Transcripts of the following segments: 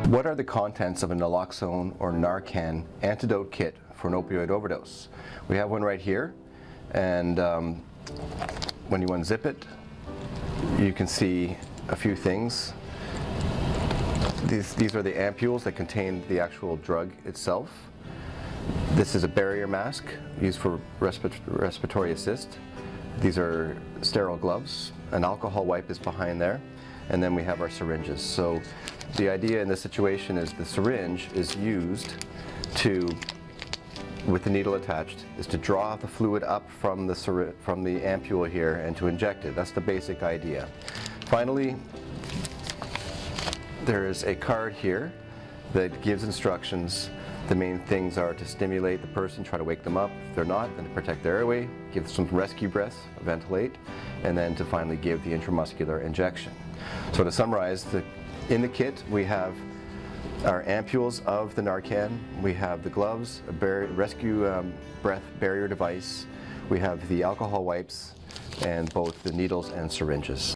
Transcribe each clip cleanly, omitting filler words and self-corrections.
What are the contents of a naloxone or Narcan antidote kit for an opioid overdose? We have one right here, and when you unzip it, you can see a few things. These are the ampules that contain the actual drug itself. This is a barrier mask used for respiratory assist. These are sterile gloves. An alcohol wipe is behind there. And then we have our syringes. So the idea in this situation is the syringe is used to, with the needle attached, is to draw the fluid up from the ampule here and to inject it. That's the basic idea. Finally, there is a card here that gives instructions. The main things are to stimulate the person, try to wake them up. If they're not, then to protect their airway, give some rescue breaths, ventilate, and then to finally give the intramuscular injection. So to summarize, in the kit we have our ampules of the Narcan, we have the gloves, a rescue breath barrier device, we have the alcohol wipes, and both the needles and syringes.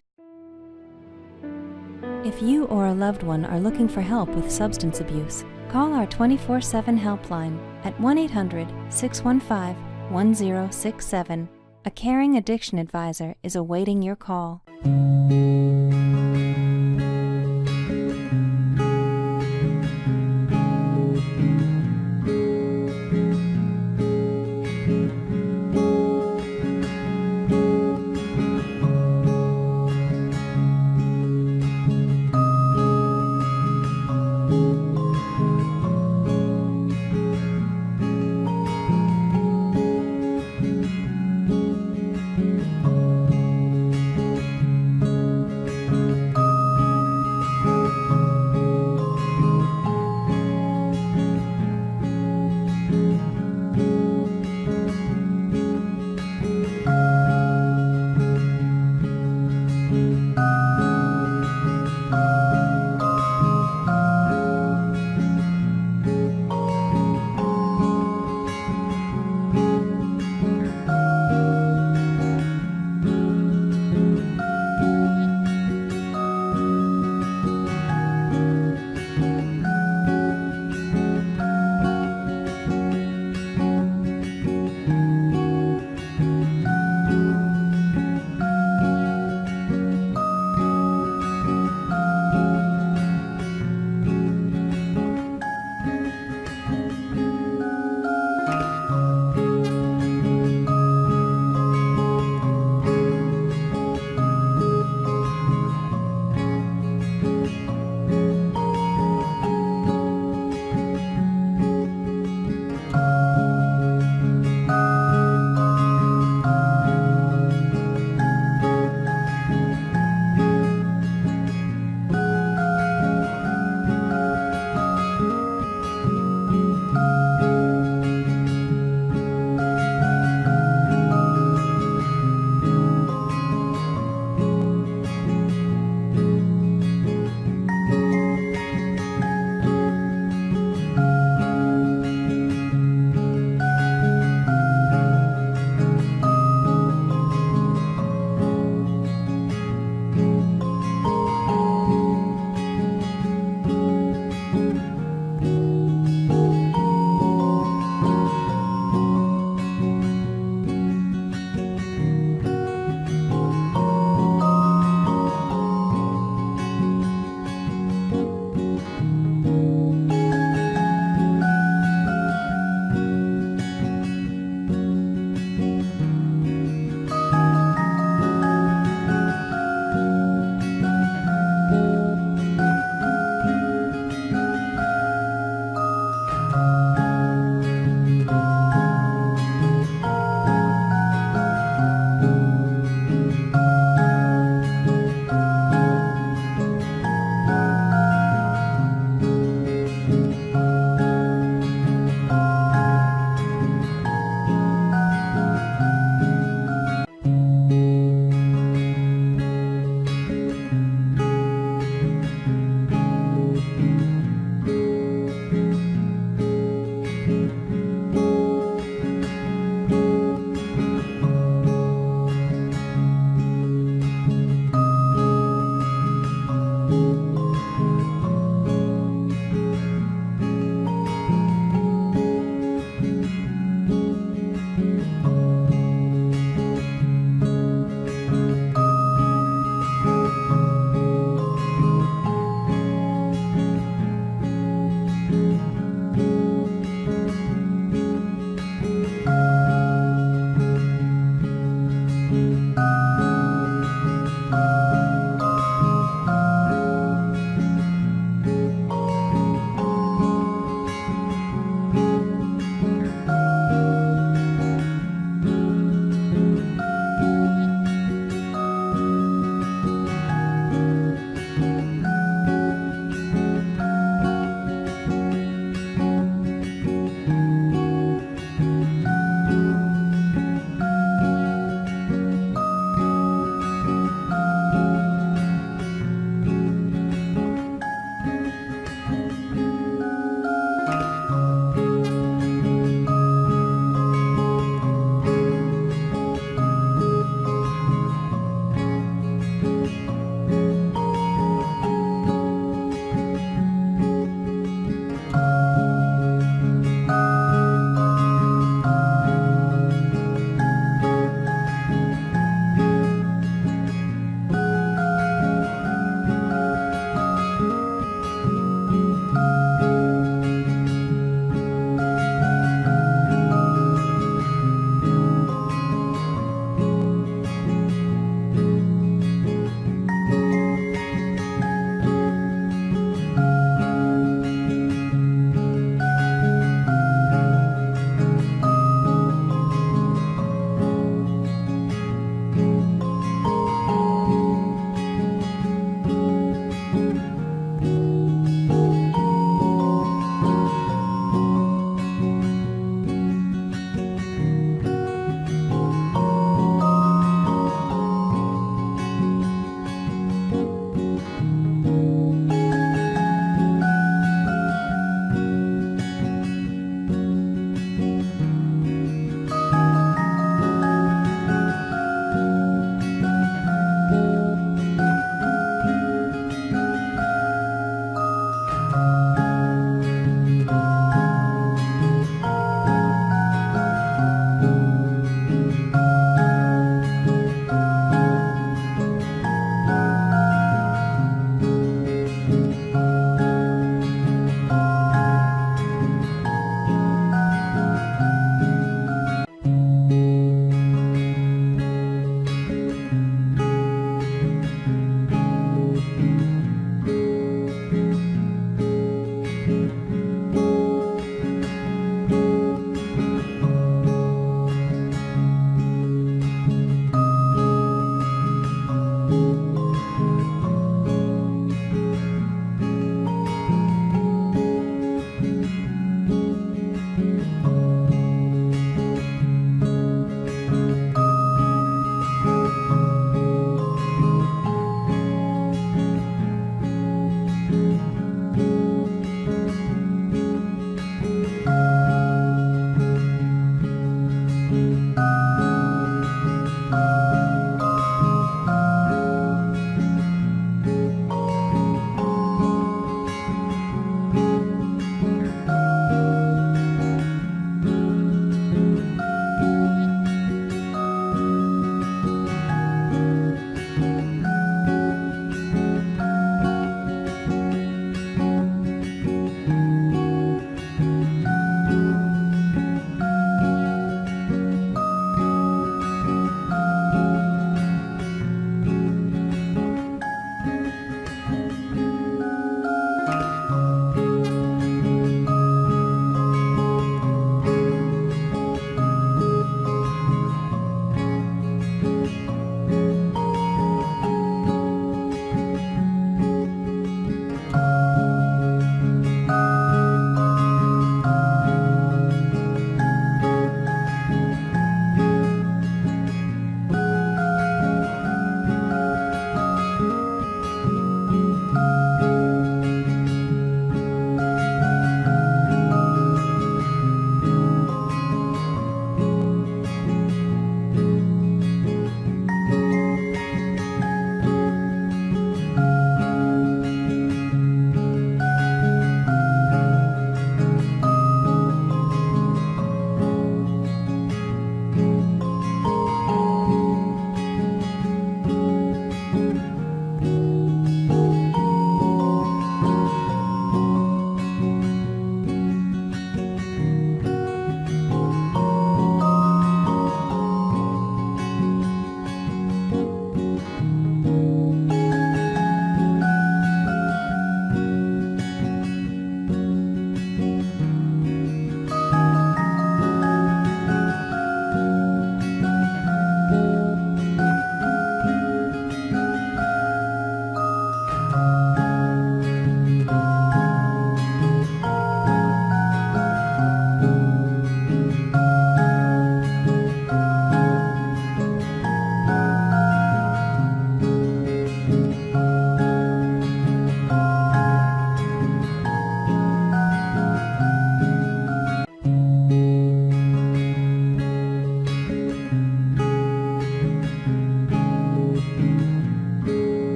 If you or a loved one are looking for help with substance abuse, call our 24/7 helpline at 1-800-615-1067. A caring addiction advisor is awaiting your call.